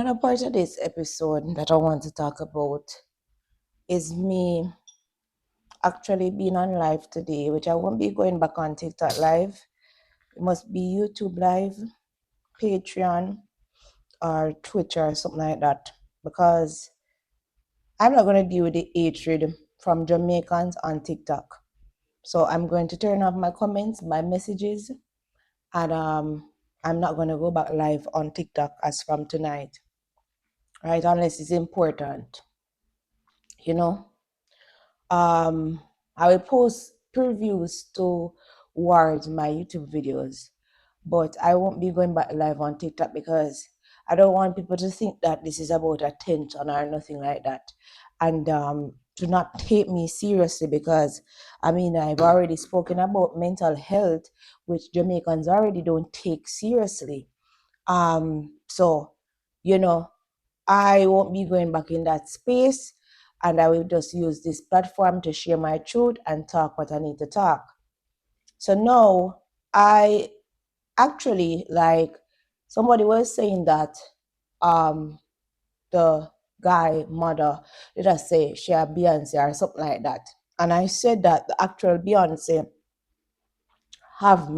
Another part of this episode that I want to talk about is me actually being on live today, which I won't be going back on TikTok live. It must be YouTube live, Patreon, or Twitch or something like that. Because I'm not going to deal with the hatred from Jamaicans on TikTok. So I'm going to turn off my comments, my messages, and I'm not going to go back live on TikTok as from tonight, right? Unless it's important, you know. I will post previews towards my YouTube videos, but I won't be going back live on TikTok because I don't want people to think that this is about attention or nothing like that, and to not take me seriously because I've already spoken about mental health, which Jamaicans already don't take seriously. So you know, I won't be going back in that space, and I will just use this platform to share my truth and talk what I need to talk. So now I actually, like somebody was saying that the guy mother, let us say she a Beyonce or something like that. And I said that the actual Beyonce have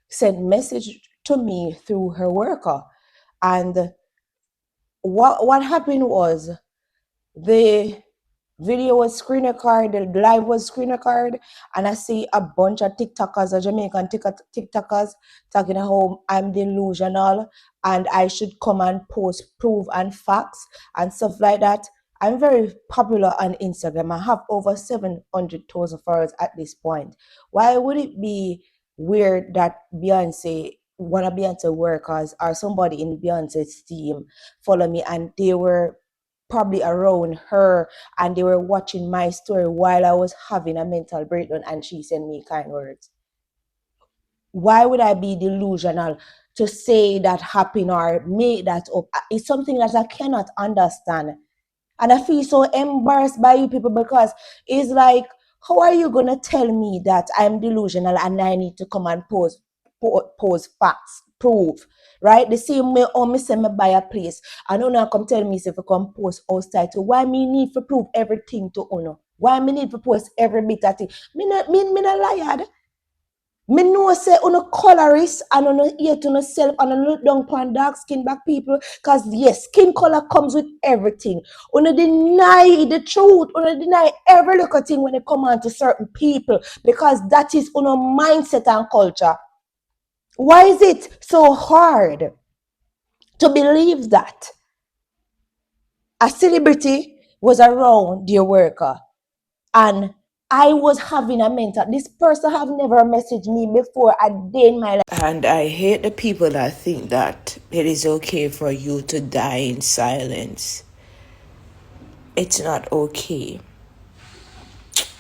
sent message to me through her worker. And what happened was the video was screen recorded, the live was screen recorded, and I see a bunch of TikTokers, Jamaican TikTokers, talking about how I'm delusional and I should come and post proof and facts and stuff like that. I'm very popular on Instagram. I have over 700,000 followers at this point. Why would it be weird that one of Beyonce workers or somebody in Beyonce's team follow me and they were probably around her and they were watching my story while I was having a mental breakdown and she sent me kind words? Why would I be delusional to say that happen or make that up? It's something that I cannot understand. And I feel so embarrassed by you people because it's like, how are you going to tell me that I'm delusional and I need to come and post facts, proof, right? The same way me say me buy a place. I don't know come tell me if I come post outside to why me need to prove everything to uno. Why me need to post every bit of thing. Me not liar. Me know say uno colorist and uno hate uno self and uno look down upon dark skin black people because yes, skin color comes with everything. Uno deny the truth, uno deny every little thing when it come on to certain people because that is uno mindset and culture. Why is it so hard to believe that a celebrity was around their worker and I was having a mental. This person have never messaged me before a day in my life. And I hate the people that think that it is okay for you to die in silence. It's not okay.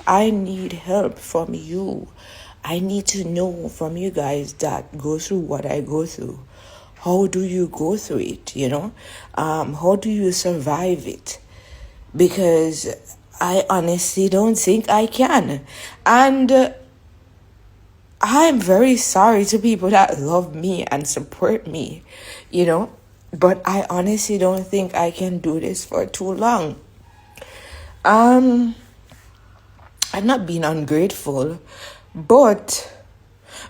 I need help from you. I need to know from you guys that go through what I go through. How do you go through it, how do you survive it? Because I honestly don't think I can. And I'm very sorry to people that love me and support me, but I honestly don't think I can do this for too long. I'm not being ungrateful, but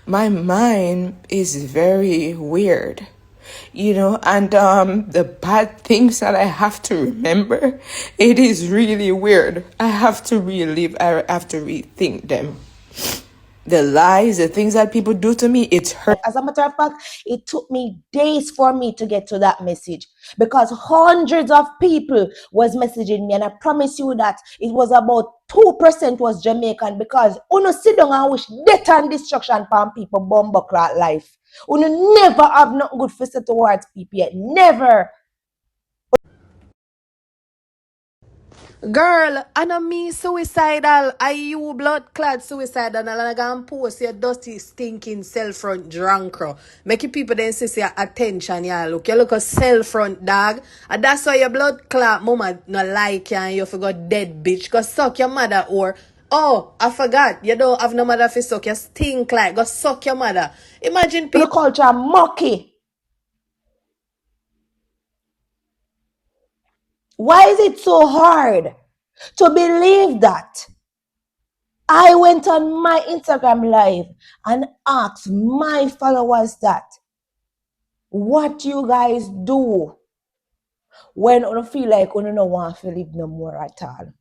my mind is very weird, and the bad things that I have to remember, it is really weird. I have to relive, I have to rethink them. The lies, the things that people do to me, it's hurt. As a matter of fact, it took me days for me to get to that message because hundreds of people was messaging me, and I promise you that it was about 2% was Jamaican because uno sit down and wish death and destruction from people bumbo clot life. Uno never have nothing good for say towards people yet. Never. Girl, I know me suicidal. Are you blood clad suicidal? And I gonna post your dusty stinking cell front drunk. Making people then say your attention, yeah. Look, you look a cell front dog. And that's why your blood clot mama no like you and you forgot dead bitch. Go suck your mother or oh, I forgot. You don't have no mother for suck. You stink like go suck your mother. Imagine The people culture mucky. Why is it so hard to believe that? I went on my Instagram live and asked my followers that what you guys do when you feel like you don't want to live no more at all.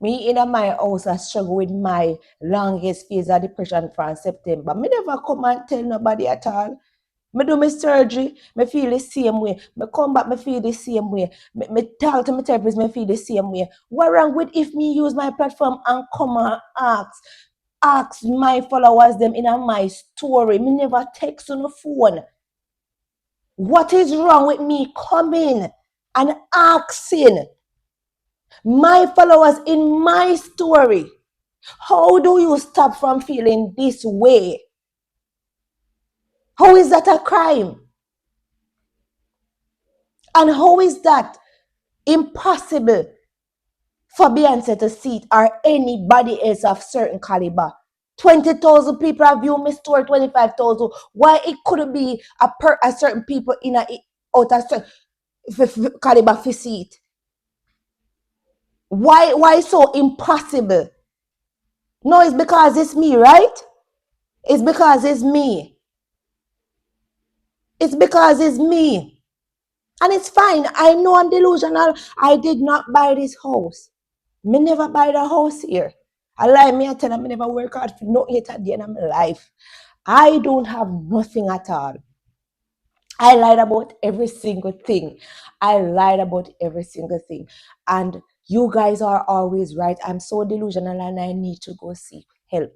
Me in my house, I struggle with my longest phase of depression from September. Me never come and tell nobody at all. Me do my surgery, me feel the same way. Me come back, me feel the same way. Me talk to my therapist, me feel the same way. What wrong with if me use my platform and come and ask my followers them in my story? Me never text on the phone. What is wrong with me coming and asking my followers in my story? How do you stop from feeling this way? How is that a crime? And how is that impossible for Beyonce to see it or anybody else of certain caliber? 20,000 people have viewed my story, 25,000. Why it couldn't be a certain people in a out of certain caliber to see it? Why so impossible? No, it's because it's me, right? It's because it's me. It's because it's me. And it's fine. I know I'm delusional. I did not buy this house. Me never buy the house here. I lie me, I tell them I never work hard for no yet at the end of my life. I don't have nothing at all. I lied about every single thing. I lied about every single thing. And you guys are always right. I'm so delusional and I need to go seek help.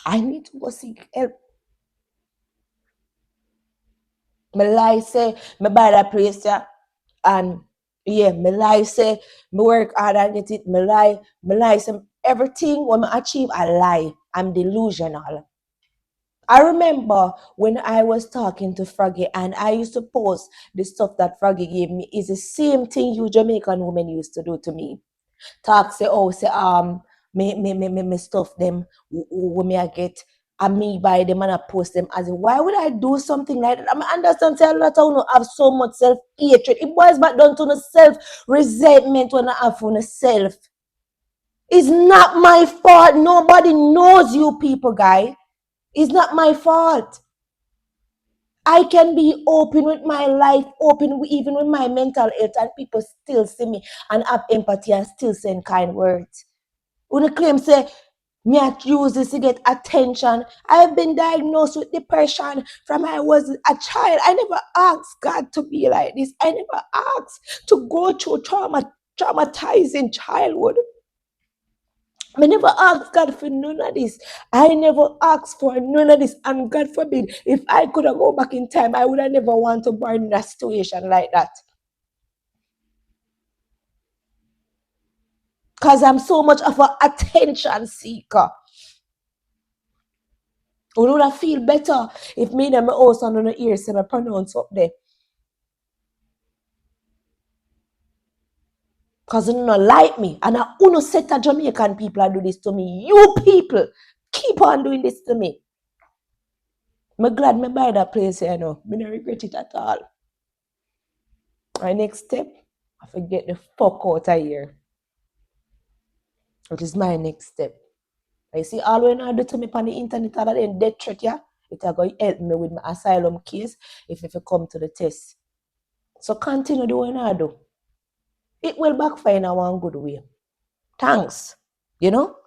I need to go seek help. Me lie say, me buy that place, yeah. And yeah, me lie say, me work hard and get it. Me lie say, everything when I achieve, I lie. I'm delusional. I remember when I was talking to Froggy and I used to post the stuff that Froggy gave me is the same thing you Jamaican women used to do to me. Talk say, oh, say, me stuff them, when me I get, and me buy them and I post them. As in, why would I do something like that? I understand, say a lot of you have so much self-hatred. It boils back down to the self-resentment when I have for self. It's not my fault. Nobody knows you people, guy. It's not my fault. I can be open with my life, even with my mental health, and people still see me and have empathy and still send kind words. When the claim say, me I use this to get attention. I've been diagnosed with depression from I was a child. I never asked God to be like this. I never asked to go through traumatizing childhood. I never asked God for none of this. I never asked for none of this. And God forbid, if I could have go back in time, I would have never want to burn in a situation like that. Because I'm so much of an attention seeker. Would I feel better if me and my house on the ear say my pronounce up there? Because you don't like me. And I uno set of Jamaican people do this to me. You people keep on doing this to me. I'm glad me buy that place here now. I don't regret it at all. My next step, I forget the fuck out of here. Which is my next step. I see all when I do to me on the internet other than death threat, yeah, it will go help me with my asylum case if you come to the test. So continue doing what I do. It will backfire in a one good way. Thanks.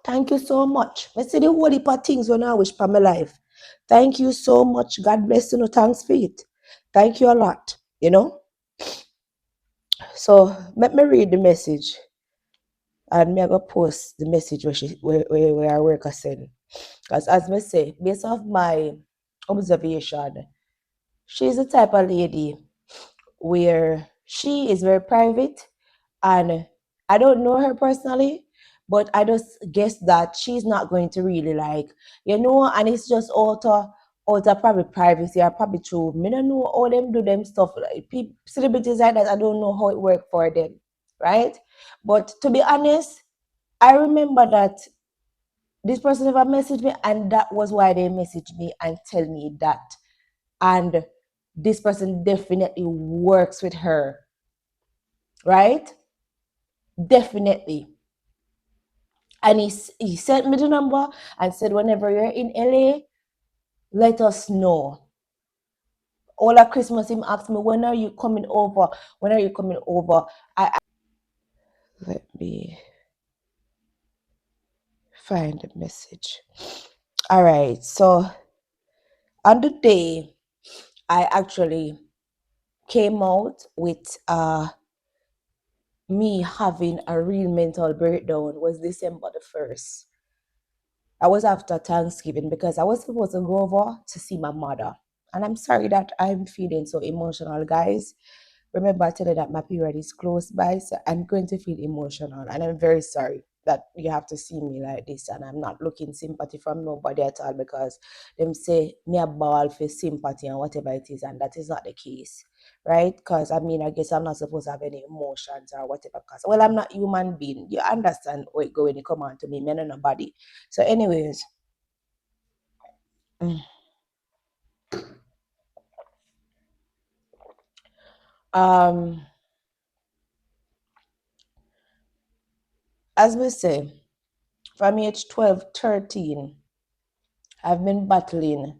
Thank you so much. I see the whole heap of things when I wish for my life. Thank you so much. God bless you. No, thanks for it. Thank you a lot. So let me read the message. And me I go post the message where our worker send. Because as me say, based off my observation, she's the type of lady where she is very private and I don't know her personally, but I just guess that she's not going to really and it's just out of probably privacy or probably true. Me don't know how them do them stuff like people, celebrities like that. I don't know how it work for them, right? But to be honest, I remember that this person ever messaged me, and that was why they messaged me and tell me that. And this person definitely works with her, right? Definitely. And he sent me the number and said, whenever you're in LA, let us know. All at Christmas, him asked me, when are you coming over? When are you coming over? Let me find the message. All right. So on the day I actually came out with me having a real mental breakdown was December the 1st. I was after Thanksgiving because I was supposed to go over to see my mother. And I'm sorry that I'm feeling so emotional, guys. Remember, I told you that my period is close by, so I'm going to feel emotional. And I'm very sorry that you have to see me like this. And I'm not looking sympathy from nobody at all because them say me a ball for sympathy and whatever it is. And that is not the case, right? Because I mean, I guess I'm not supposed to have any emotions or whatever. Because, well, I'm not human being. You understand where it go when you come on to me, men and nobody. So, anyways, um, as we say, from age 12, 13, I've been battling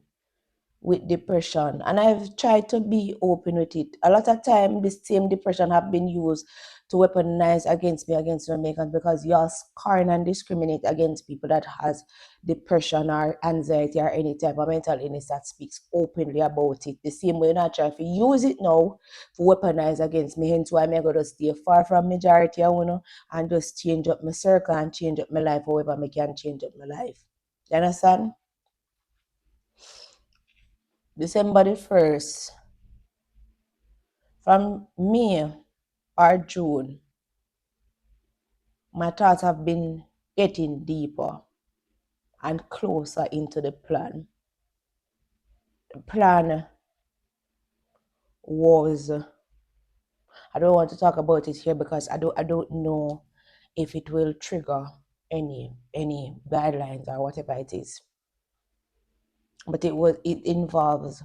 with depression and I've tried to be open with it. A lot of time the same depression have been used to weaponize against me, against Jamaicans, because you're scorn and discriminate against people that has depression or anxiety or any type of mental illness that speaks openly about it. The same way you're not trying to use it now to weaponize against me. Hence why I'm going to stay far from majority of you and just change up my circle and change up my life however I can change up my life. You understand? December the 1st, from May or June, my thoughts have been getting deeper and closer into the plan. The plan was, I don't want to talk about it here because I don't know if it will trigger any guidelines or whatever it is. But it involves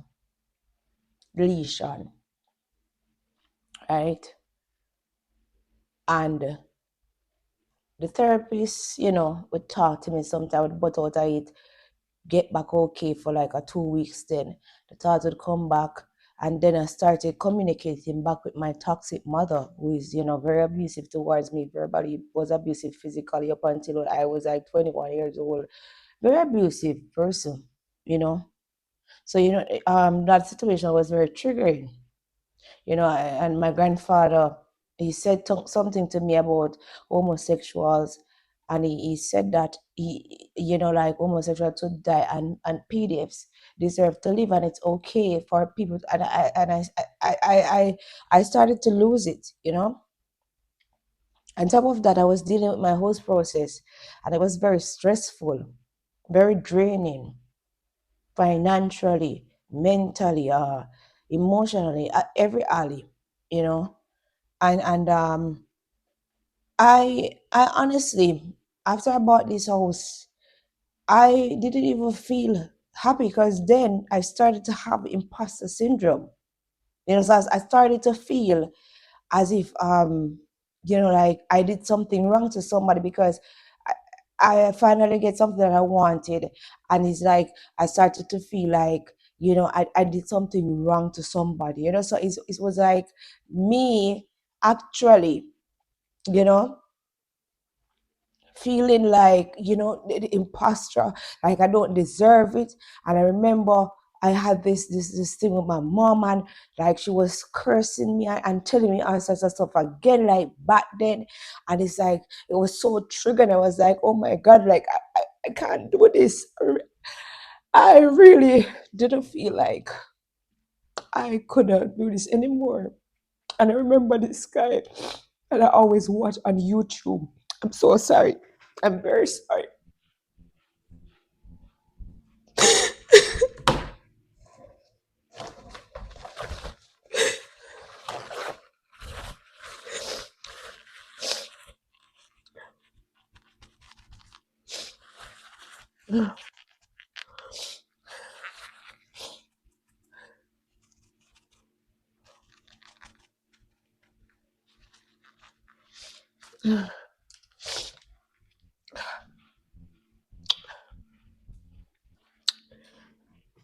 deletion, right? And the therapist, would talk to me sometimes, would butt out of it, get back okay for like a 2 weeks. Then the thought would come back, and then I started communicating back with my toxic mother, who is very abusive towards me, verbally was abusive physically up until I was like 21 years old. Very abusive person, you know so that situation was very triggering. And my grandfather, he said something to me about homosexuals, and he said that like homosexuals to die, and PDFs deserve to live, and it's okay for people. And I started to lose it. On top of that, I was dealing with my whole process, and it was very stressful, very draining, financially, mentally, emotionally, at every alley, you know. And I honestly, after I bought this house, I didn't even feel happy because then I started to have imposter syndrome. So I started to feel as if like I did something wrong to somebody because I finally get something that I wanted, and it's like I started to feel like I did something wrong to somebody. So it was like me actually, you know feeling like the imposter, like I don't deserve it. And I remember I had this thing with my mom, and like she was cursing me and telling me all sorts of stuff again, like back then. And it's like it was so triggering. I was like, oh my god, like I can't do this. I really didn't feel like I couldn't do this anymore. And I remember this guy that I always watch on YouTube. I'm so sorry. I'm very sorry.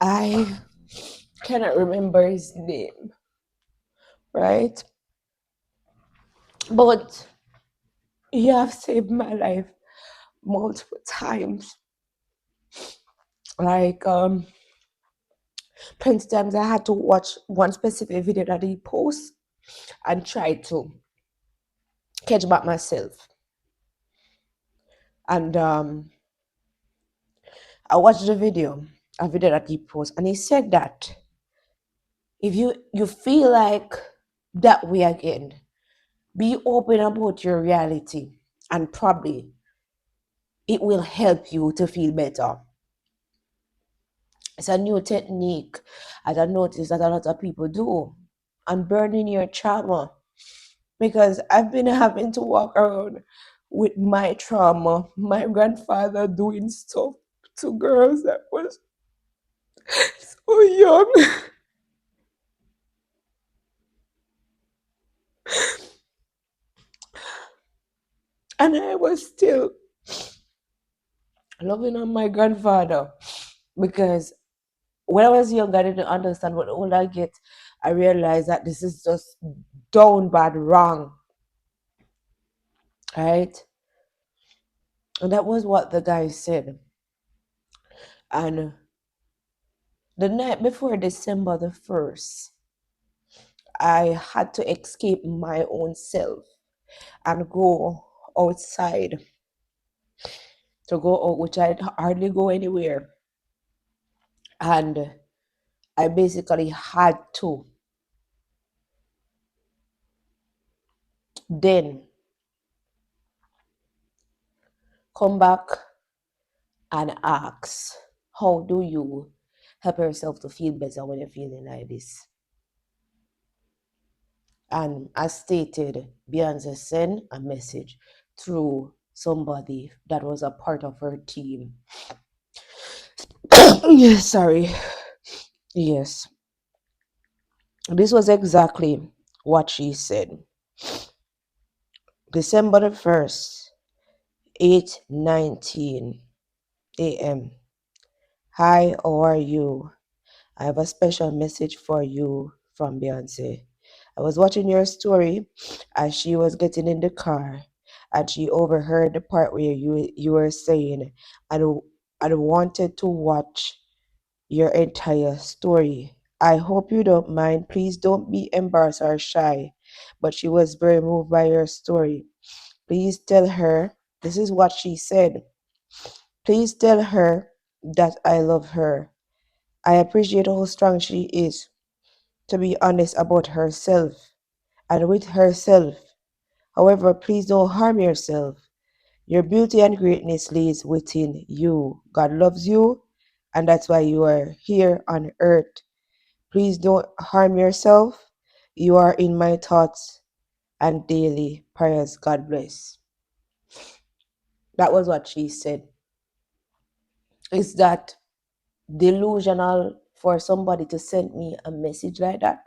I cannot remember his name, right? But he have saved my life multiple times. Like plenty times I had to watch one specific video that he posts and try to catch back myself. And I watched the video, a video that he posts, and he said that if you feel like that way again, be open about your reality, and probably it will help you to feel better. It's a new technique, as I noticed that a lot of people do, unburdening your trauma. Because I've been having to walk around with my trauma, my grandfather doing stuff to girls that was so young. And I was still loving on my grandfather because when I was young, I didn't understand. But the older I get, I realized that this is just down bad wrong, right? And that was what the guy said. And the night before December the 1st, I had to escape my own self and go outside to go out, which I hardly go anywhere. And I basically had to then come back and ask, how do you help yourself to feel better when you're feeling like this? And as stated, Beyonce sent a message through somebody that was a part of her team. Sorry. Yes. This was exactly what she said. December the 1st, 8:19 a.m. Hi, how are you? I have a special message for you from Beyonce. I was watching your story as she was getting in the car and she overheard the part where you were saying, I wanted to watch your entire story. I hope you don't mind. Please don't be embarrassed or shy. But she was very moved by your story. Please tell her, this is what she said. Please tell her that I love her. I appreciate how strong she is to be honest about herself and with herself. However, please don't harm yourself. Your beauty and greatness lies within you. God loves you, and that's why you are here on earth. Please don't harm yourself. You are in my thoughts and daily prayers. God bless. That was what she said. Is that delusional for somebody to send me a message like that?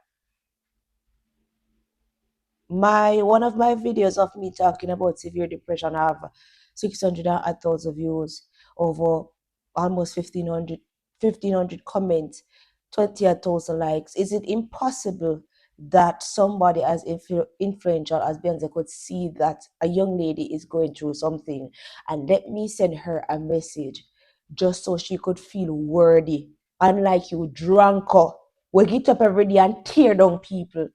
One of my videos of me talking about severe depression have 600 and 1,000 views, over almost 1,500 comments, 20,000 likes. Is it impossible that somebody as influential as Beyonce could see that a young lady is going through something and let me send her a message just so she could feel worthy? Unlike you, drunker, we get up every day and tear down people.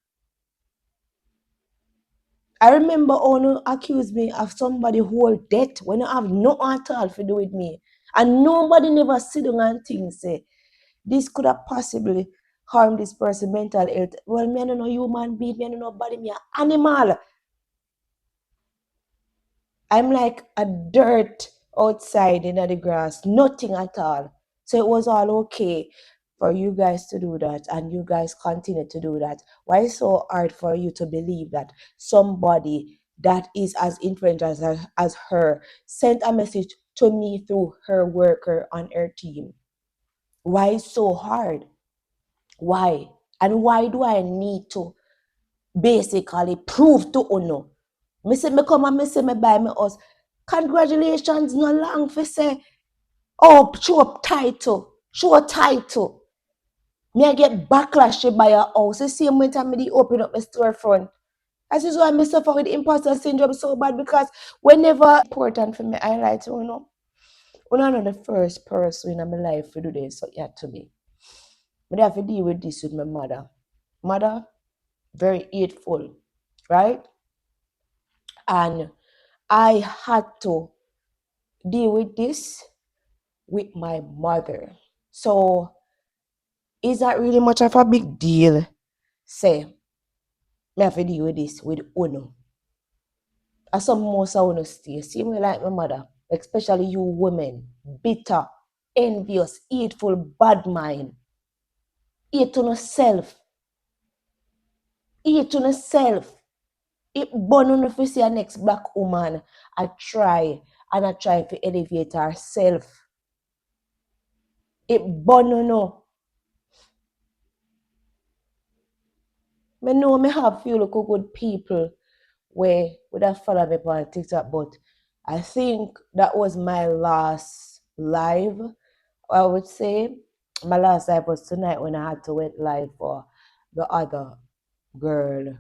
I remember Ono accused me of somebody who hold debt when I have no at all to do with me. And nobody never sit down and think, say, this could have possibly harmed this person mental health. Well, me I don't know human being, me I don't know body, me a animal. I'm like a dirt outside in the grass, nothing at all. So it was all okay for you guys to do that, and you guys continue to do that. Why is it so hard for you to believe that somebody that is as influential as her sent a message to me through her worker on her team? Why is so hard? Why? And why do I need to basically prove to Uno Me say me come and me say me buy me house. Congratulations, no long for say, oh, show up title. Show a title. Me I get backlash to buy a house. The same way time me dey open up my storefront. That is why I suffer with imposter syndrome so bad because whenever important for me, I like to know. When I'm not the first person in my life to do this, so yeah, to me. But I have to deal with this with my mother. Mother, very hateful, right? And I had to deal with this with my mother. So is that really much of a big deal? Say, me have to deal with this with Uno. As some most I want to stay. Same way like my mother, especially you women, bitter, envious, hateful, bad mind, hate to no self, hate to no self. It burn on if we see a next black woman, I try and I try to elevate herself. It burn on no. Me know me have few look good people where would have followed me on TikTok, but I think that was my last live. I would say my last live was tonight when I had to went live for the other girl,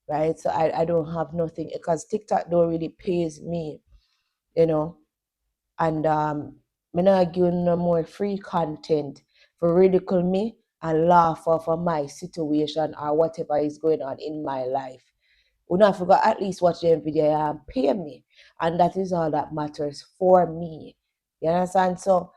right? So I don't have nothing because TikTok don't really pays me, you know, and me not giving no more free content for ridicule me and laugh off of my situation or whatever is going on in my life. We not forgot at least watch the video and pay me. And that is all that matters for me. You understand? So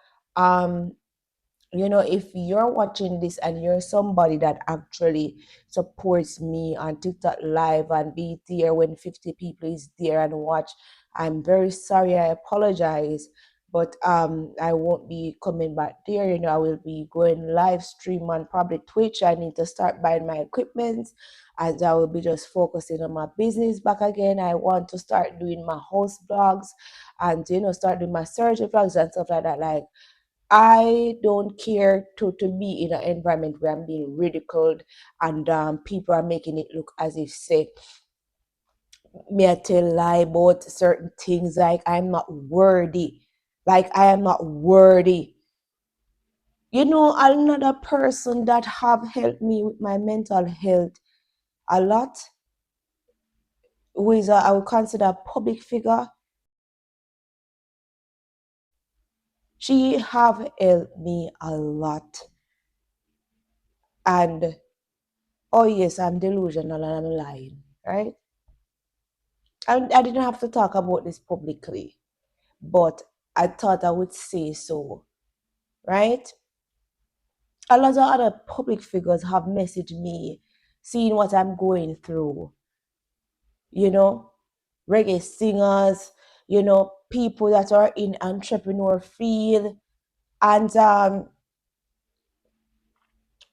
you know, if you're watching this and you're somebody that actually supports me on TikTok live and be there when 50 people is there and watch, I'm very sorry. I apologize, but I won't be coming back there. You know, I will be going live stream on probably Twitch. I need to start buying my equipment, and I will be just focusing on my business back again. I want to start doing my house blogs and start doing my surgery vlogs and stuff like that. Like, I don't care to be in an environment where I'm being ridiculed and people are making it look as if, say, me I tell lie about certain things like I'm not worthy. Like I am not worthy. You know, another person that have helped me with my mental health a lot, who is I would consider a public figure. She have helped me a lot. And oh yes, I'm delusional and I'm lying, right? I didn't have to talk about this publicly, but I thought I would say so, right? A lot of other public figures have messaged me, seeing what I'm going through, you know, reggae singers, people that are in entrepreneur field. And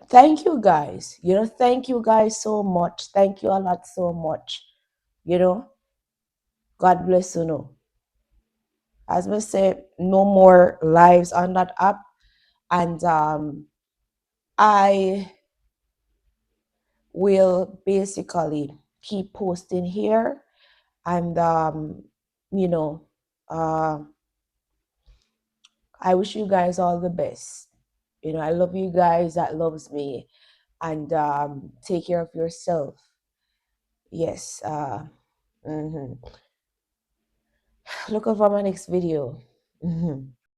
thank you guys, thank you guys so much. Thank you a lot so much, you know. God bless you. Know. As we say, no more lives on that app. And I will basically keep posting here. And you know, uh, I wish you guys all the best. I love you guys that loves me. And take care of yourself. Yes. Mhm. Look out for my next video.